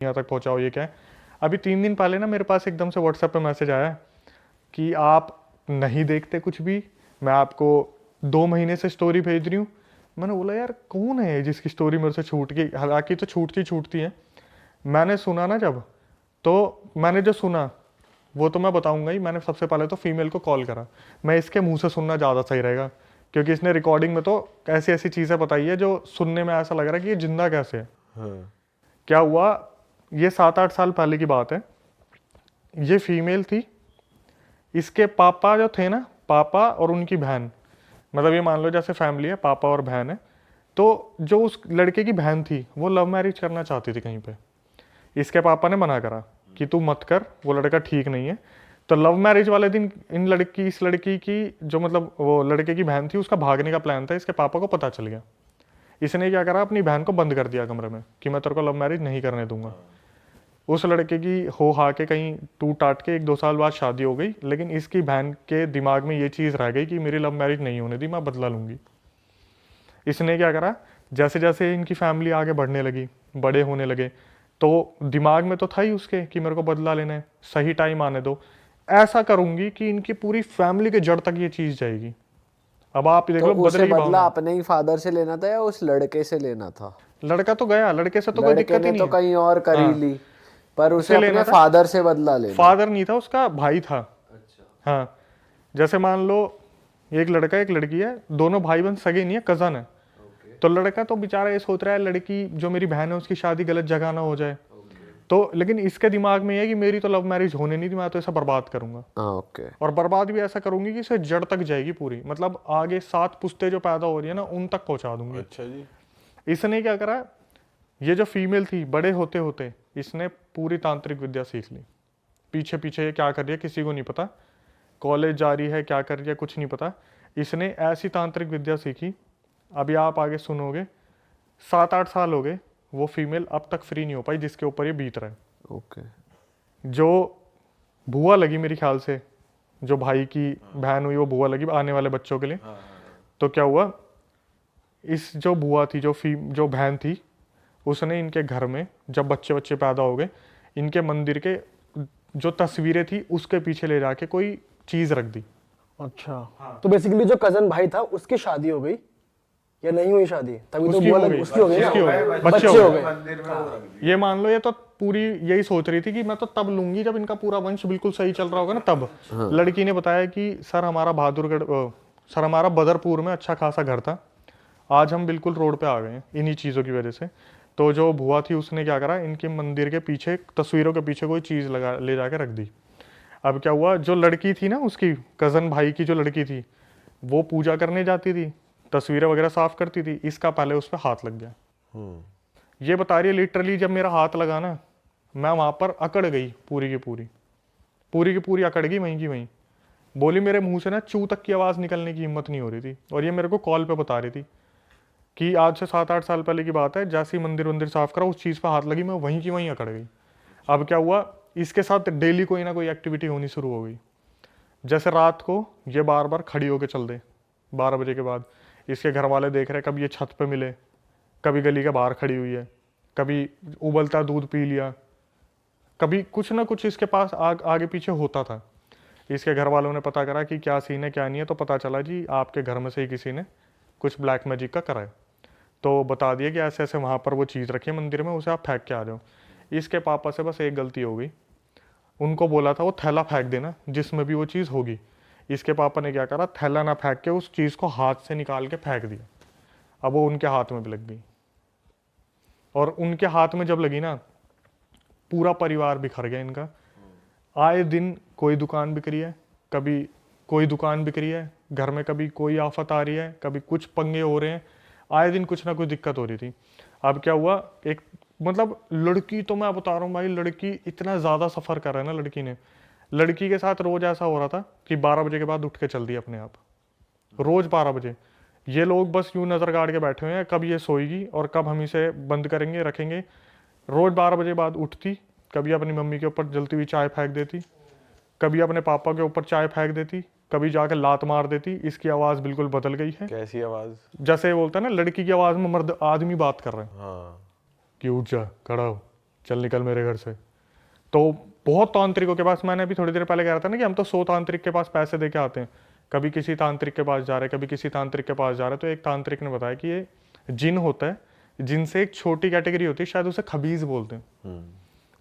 यहाँ तक पहुँचाओ, ये क्या है। अभी 3 दिन पहले ना मेरे पास एकदम से व्हाट्सएप पे मैसेज आया कि आप नहीं देखते कुछ भी, मैं आपको 2 महीने से स्टोरी भेज रही हूँ। मैंने बोला यार कौन है जिसकी स्टोरी मेरे से छूट गई, हालांकि तो छूटती है। मैंने सुना ना जब, तो मैंने जो सुना वो तो मैं बताऊंगा ही। मैंने सबसे पहले तो फीमेल को कॉल करा, मैं इसके मुंह से सुनना ज़्यादा सही रहेगा, क्योंकि इसने रिकॉर्डिंग में तो ऐसी ऐसी चीज़ें बताई है जो सुनने में ऐसा लग रहा है कि ये जिंदा कैसे है। हाँ। क्या हुआ, ये 7-8 साल पहले की बात है। ये फीमेल थी, इसके पापा जो थे ना, पापा और उनकी बहन, मतलब ये मान लो जैसे फैमिली है, पापा और बहन है, तो जो उस लड़के की बहन थी वो लव मैरिज करना चाहती थी कहीं पे। इसके पापा ने मना करा कि तू मत कर, वो लड़का ठीक नहीं है। तो लव मैरिज वाले दिन इस लड़की की जो मतलब वो लड़के की बहन थी, उसका भागने का प्लान था। इसके पापा को पता चल गया। इसने क्या करा, अपनी बहन को बंद कर दिया कमरे में कि मैं तेरे को लव मैरिज नहीं करने दूंगा। उस लड़के की हो हा के कहीं टूट टाट के 1-2 साल बाद शादी हो गई, लेकिन इसकी बहन के दिमाग में ये चीज़ रह गई कि मेरी लव मैरिज नहीं होने दी, मैं बदला लूंगी। इसने क्या करा, जैसे जैसे इनकी फैमिली आगे बढ़ने लगी, बड़े होने लगे, तो दिमाग में तो था ही उसके कि मेरे को बदला लेना है, सही टाइम आने दो, ऐसा करूंगी कि इनकी पूरी फैमिली के जड़ तक ये चीज़ जाएगी। अब आप देख तो लो उसे बदले की बदला भावना। अपने ही फादर से लेना था या उस लड़के से लेना था? लड़का तो गया, लड़के से तो कोई लड़के दिक्कत ही ने नहीं तो है। कहीं और कर ही हाँ, ली, पर उसे उसे लेना अपने था। फादर से बदला लेना। फादर नहीं था, उसका भाई था। अच्छा। हाँ, जैसे मान लो एक लड़का एक लड़की है, दोनों भाई बहन सगे नहीं है, कजन है। तो लड़का तो बेचारा ये सोच रहा है लड़की जो मेरी बहन है उसकी शादी गलत जगह ना हो जाए। तो लेकिन इसके दिमाग में ये है कि मेरी तो लव मैरिज होने नहीं थी, मैं तो ऐसा बर्बाद करूंगा। ओके। और बर्बाद भी ऐसा करूंगी कि इसे जड़ तक जाएगी पूरी, मतलब आगे 7 पुश्ते जो पैदा हो रही है ना उन तक पहुंचा दूंगी। अच्छा जी। इसने क्या करा, ये जो फीमेल थी, बड़े होते होते इसने पूरी तांत्रिक विद्या सीख ली। पीछे पीछे ये क्या कर रही है किसी को नहीं पता, कॉलेज जा रही है, क्या कर रही है कुछ नहीं पता। इसने ऐसी तांत्रिक विद्या सीखी, अभी आप आगे सुनोगे। 7-8 साल हो गए, वो फीमेल अब तक फ्री नहीं हो पाई जिसके ऊपर ये बीत रहा है। ओके। जो बुआ लगी मेरे ख्याल से, जो भाई की बहन हुई वो बुआ लगी आने वाले बच्चों के लिए। तो क्या हुआ, इस जो बुआ थी, जो बहन थी, उसने इनके घर में जब बच्चे बच्चे पैदा हो गए, इनके मंदिर के जो तस्वीरें थी उसके पीछे ले जाके कोई चीज रख दी। अच्छा। हाँ। तो बेसिकली जो कजन भाई था उसकी शादी हो गई या नहीं हुई शादी? तभी तो उसकी बुआ हो लग गई, उसकी हो गई ना? उसकी हो गई, बच्चे हो गए। ये मान लो ये तो पूरी यही सोच रही थी कि मैं तो तब लूंगी जब इनका पूरा वंश बिल्कुल सही चल रहा होगा ना तब। लड़की ने बताया कि सर हमारा सर हमारा बदरपुर में अच्छा खासा घर था, आज हम बिल्कुल रोड पे आ गए हैं इन्हीं चीज़ों की वजह से। तो जो बुआ थी उसने क्या करा, इनके मंदिर के पीछे तस्वीरों के पीछे कोई चीज़ लगा ले जाके रख दी। अब क्या हुआ, जो लड़की थी ना उसकी कज़न भाई की जो लड़की थी, वो पूजा करने जाती थी, तस्वीरें वगैरह साफ करती थी, इसका पहले उस पर हाथ लग गया। ये बता रही है लिटरली जब मेरा हाथ लगा ना, मैं वहाँ पर अकड़ गई, पूरी की पूरी अकड़ गई वहीं की वहीं। बोली मेरे मुंह से ना चू तक की आवाज़ निकलने की हिम्मत नहीं हो रही थी। और ये मेरे को कॉल पे बता रही थी कि आज से 7-8 साल पहले की बात है, जैसे ही मंदिर साफ करा उस चीज़ पर हाथ लगी, मैं वहीं की वहीं अकड़ गई। अब क्या हुआ, इसके साथ डेली कोई ना कोई एक्टिविटी होनी शुरू हो गई। जैसे रात को ये बार बार खड़ी होकर चल दे 12 बजे के बाद, इसके घर वाले देख रहे, कभी ये छत पे मिले, कभी गली के बाहर खड़ी हुई है, कभी उबलता दूध पी लिया, कभी कुछ ना कुछ इसके पास आगे पीछे होता था। इसके घर वालों ने पता करा कि क्या सीन है क्या नहीं है, तो पता चला जी आपके घर में से ही किसी ने कुछ ब्लैक मैजिक का करा है। तो बता दिया कि ऐसे ऐसे वहाँ पर वो चीज़ रखी है मंदिर में, उसे आप फेंक के आ जाओ। इसके पापा से बस एक गलती हो गई, उनको बोला था वो थैला फेंक देना जिसमें भी वो चीज़ होगी। इसके पापा ने क्या करा, थैला ना फेंक के उस चीज़ को हाथ से निकाल के फेंक दिया। अब वो उनके हाथ में भी लग गई, और उनके हाथ में जब लगी ना, पूरा परिवार बिखर गया इनका। आए दिन कोई दुकान बिक रही है, कभी कोई दुकान बिक रही है घर में, कभी कोई आफत आ रही है, कभी कुछ पंगे हो रहे हैं, आए दिन कुछ ना कुछ दिक्कत हो रही थी। अब क्या हुआ, एक मतलब लड़की तो मैं बता रहा हूँ भाई, लड़की इतना ज़्यादा सफ़र कर रहा है ना लड़की ने। लड़की के साथ रोज़ ऐसा हो रहा था कि 12 बजे के बाद उठ के चल दी अपने आप, रोज़ 12 बजे। ये लोग बस यूँ नज़र गाड़ के बैठे हुए हैं कब ये सोएगी और कब हम इसे बंद करेंगे रखेंगे। रोज़ 12 बजे बाद उठती, कभी अपनी मम्मी के ऊपर जलती हुई चाय फेंक देती, कभी अपने पापा के ऊपर चाय फेंक देती, कभी जाकर लात मार देती। इसकी आवाज़ बिल्कुल बदल गई है। कैसी आवाज? जैसे बोलता है ना लड़की की आवाज़ में मर्द आदमी बात कर रहे हैं। हाँ। कि उठ जा, खड़ा हो, चल निकल मेरे घर से। तो बहुत तांत्रिकों के पास, मैंने अभी थोड़ी देर पहले कह रहा था ना कि हम तो 100 तांत्रिक के पास पैसे दे के आते हैं, कभी किसी तांत्रिक के पास जा रहे, कभी किसी तांत्रिक के पास जा रहे। तो एक तांत्रिक ने बताया कि ये जिन होता है, जिनसे एक छोटी कैटेगरी होती है, शायद उसे खबीज बोलते हैं,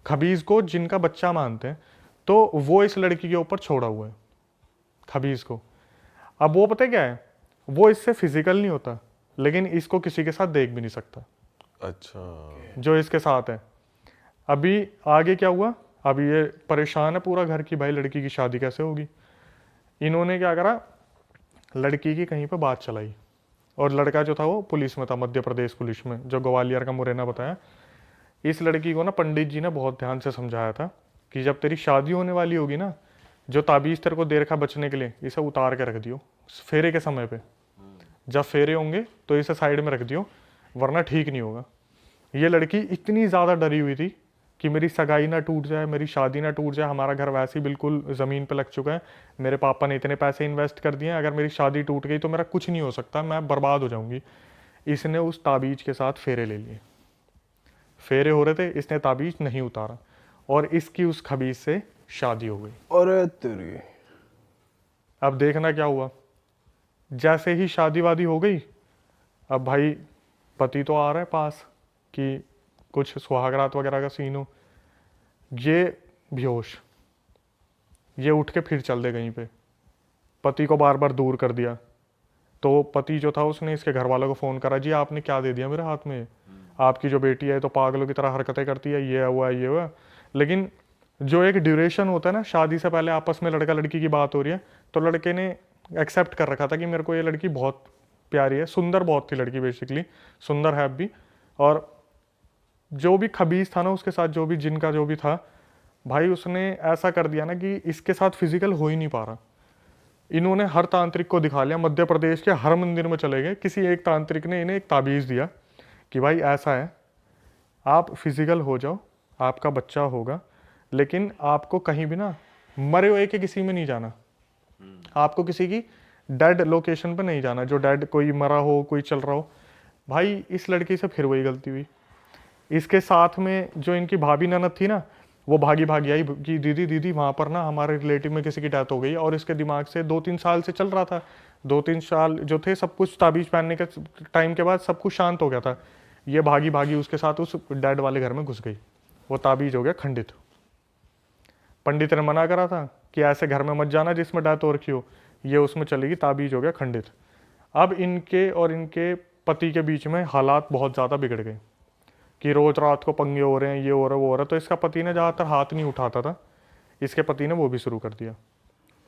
खबीज को जिनका बच्चा मानते हैं। तो वो इस लड़की के ऊपर छोड़ा हुआ है, खबीज को। अब वो पता है क्या है, वो इससे फिजिकल नहीं होता, लेकिन इसको किसी के साथ देख भी नहीं सकता। अच्छा, जो इसके साथ है। अभी आगे क्या हुआ, अभी ये परेशान है पूरा घर की, भाई लड़की की शादी कैसे होगी। इन्होंने क्या करा, लड़की की कहीं पे बात चलाई, और लड़का जो था वो पुलिस में था, मध्य प्रदेश पुलिस में, जो ग्वालियर का मुरैना बताया। इस लड़की को ना पंडित जी ने बहुत ध्यान से समझाया था कि जब तेरी शादी होने वाली होगी ना, जो ताबीज तेरे को दे रखा बचने के लिए, इसे उतार के रख दियो फेरे के समय पे। जब फेरे होंगे तो इसे साइड में रख दियो, वरना ठीक नहीं होगा। ये लड़की इतनी ज़्यादा डरी हुई थी कि मेरी सगाई ना टूट जाए, मेरी शादी ना टूट जाए, हमारा घर वैसे ही बिल्कुल ज़मीन पे लग चुका है, मेरे पापा ने इतने पैसे इन्वेस्ट कर दिए हैं, अगर मेरी शादी टूट गई तो मेरा कुछ नहीं हो सकता, मैं बर्बाद हो जाऊंगी। इसने उस ताबीज के साथ फेरे ले लिए, फेरे हो रहे थे, इसने ताबीज नहीं उतारा, और इसकी उस खबीज से शादी हो गई। अरे तेरी। अब देखना क्या हुआ, जैसे ही शादी वादी हो गई, अब भाई पति तो आ रहा है पास कि कुछ सुहागरात वगैरह का सीन हो, ये बेहोश, ये उठ के फिर चल दे कहीं पे, पति को बार बार दूर कर दिया। तो पति जो था उसने इसके घर वालों को फ़ोन करा, जी आपने क्या दे दिया मेरे हाथ में, आपकी जो बेटी है तो पागलों की तरह हरकतें करती है, ये हुआ ये हुआ। लेकिन जो एक ड्यूरेशन होता है ना, शादी से पहले आपस में लड़का लड़की की बात हो रही है, तो लड़के ने एक्सेप्ट कर रखा था कि मेरे को ये लड़की बहुत प्यारी है, सुंदर बहुत थी लड़की, बेसिकली सुंदर है अब भी। और जो भी खबीज था ना उसके साथ, जो भी जिनका जो भी था भाई, उसने ऐसा कर दिया ना कि इसके साथ फिजिकल हो ही नहीं पा रहा। इन्होंने हर तांत्रिक को दिखा लिया, मध्य प्रदेश के हर मंदिर में चले गए, किसी एक तांत्रिक ने इन्हें एक ताबीज़ दिया कि भाई ऐसा है, आप फिजिकल हो जाओ, आपका बच्चा होगा, लेकिन आपको कहीं भी ना मरे हुए के किसी में नहीं जाना, आपको किसी की डेड लोकेशन पे नहीं जाना, जो डेड कोई मरा हो, कोई चल रहा हो। भाई इस लड़की से फिर वही गलती हुई। इसके साथ में जो इनकी भाभी ननद थी ना, वो भागी भागी आई कि दीदी दीदी वहाँ पर ना हमारे रिलेटिव में किसी की डेथ हो गई, और इसके दिमाग से 2-3 साल से चल रहा था, 2-3 साल जो थे, सब कुछ ताबीज पहनने के टाइम के बाद सब कुछ शांत हो गया था। ये भागी भागी उसके साथ उस डेड वाले घर में घुस गई, वो ताबीज हो गया खंडित। पंडित ने मना करा था कि ऐसे घर में मत जाना जिसमें डेथ हो रखी हो, ये उसमें चलेगी, ताबीज हो गया खंडित। अब इनके और इनके पति के बीच में हालात बहुत ज़्यादा बिगड़ गए कि रोज रात को पंगे हो रहे हैं, ये हो रहा है वो हो रहा है। तो इसका पति ने ज़्यादातर हाथ नहीं उठाता था, इसके पति ने वो भी शुरू कर दिया,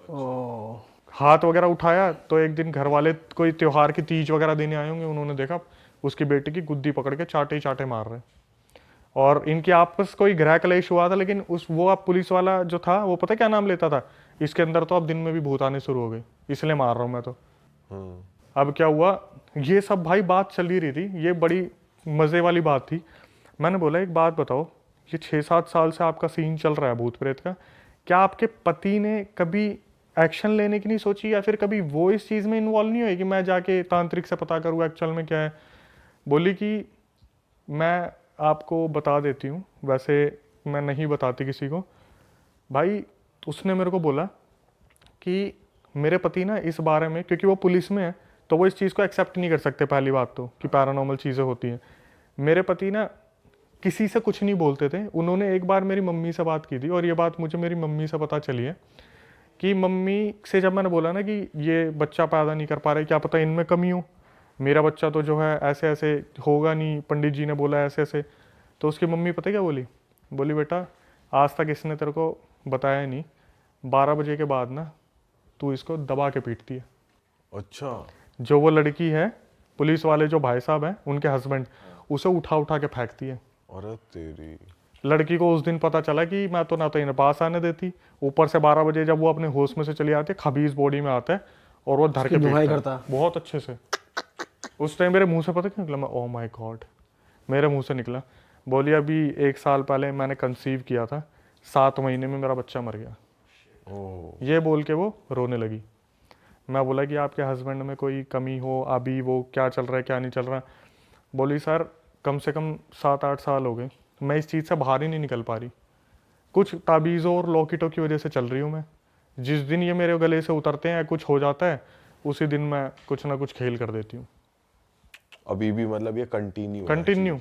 ओ। हाथ वगैरह उठाया। तो एक दिन घर वाले कोई त्योहार की तीज वगैरह देने आए होंगे, उन्होंने देखा उसकी बेटी की गुद्दी पकड़ के चाटे ही चाटे मार रहे, और इनकी आपस कोई गृह कलेश हुआ था। लेकिन उस वो अब पुलिस वाला जो था वो पता क्या नाम लेता था, इसके अंदर तो अब दिन में भी भूत आने शुरू हो गए, इसलिए मार रहा हूँ मैं तो। अब क्या हुआ, ये सब भाई बात चल ही रही थी, ये बड़ी मज़े वाली बात थी। मैंने बोला एक बात बताओ, ये 6-7 साल से आपका सीन चल रहा है भूत प्रेत का, क्या आपके पति ने कभी एक्शन लेने की नहीं सोची, या फिर कभी वो इस चीज़ में इन्वॉल्व नहीं हुए कि मैं जाके तांत्रिक से पता करूँ एक्चुअल में क्या है। बोली कि मैं आपको बता देती हूँ, वैसे मैं नहीं बताती किसी को। भाई उसने मेरे को बोला कि मेरे पति ना इस बारे में, क्योंकि वो पुलिस में है तो वो इस चीज़ को एक्सेप्ट नहीं कर सकते, पहली बात तो कि पैरानॉर्मल चीज़ें होती हैं। मेरे पति ना किसी से कुछ नहीं बोलते थे। उन्होंने एक बार मेरी मम्मी से बात की थी, और ये बात मुझे मेरी मम्मी से पता चली है कि मम्मी से जब मैंने बोला ना कि ये बच्चा पैदा नहीं कर पा रहे, क्या पता इनमें कमी हो, मेरा बच्चा तो जो है ऐसे ऐसे होगा नहीं, पंडित जी ने बोला ऐसे ऐसे। तो उसकी मम्मी पता क्या बोली, बोली बेटा आज तक इसने तेरे को बताया नहीं, 12 बजे के बाद ना तू इसको दबा के पीटती है। अच्छा, जो वो लड़की है, पुलिस वाले जो भाई साहब हैं उनके हस्बैंड, उसे उठा उठा के फेंकती है। अरे तेरी। लड़की को उस दिन पता चला कि मैं तो ना तो इन्हें पास आने देती, ऊपर से 12 बजे जब वो अपने होश में से चली आती है, खबीज बॉडी में आता है और वो धर के दुहाई पीटता करता है बहुत अच्छे से। उस टाइम मेरे मुंह से पता क्या निकला, मैं ओह माय गॉड, मेरे मुंह से निकला, बोली अभी 1 साल पहले मैंने कंसीव किया था, 7 महीने में मेरा बच्चा मर गया। ओह, ये बोल के वो रोने लगी। मैं बोला कि आपके हस्बैंड में कोई कमी हो, अभी वो क्या चल रहा है क्या नहीं चल रहा। बोली सर कम से कम 7-8 साल हो गए मैं इस चीज़ से बाहर ही नहीं निकल पा रही। कुछ ताबीज़ों और लॉकेटों की वजह से चल रही हूँ मैं। जिस दिन ये मेरे गले से उतरते हैं या कुछ हो जाता है, उसी दिन मैं कुछ ना कुछ खेल कर देती हूँ। अभी भी मतलब ये कंटिन्यू कंटिन्यू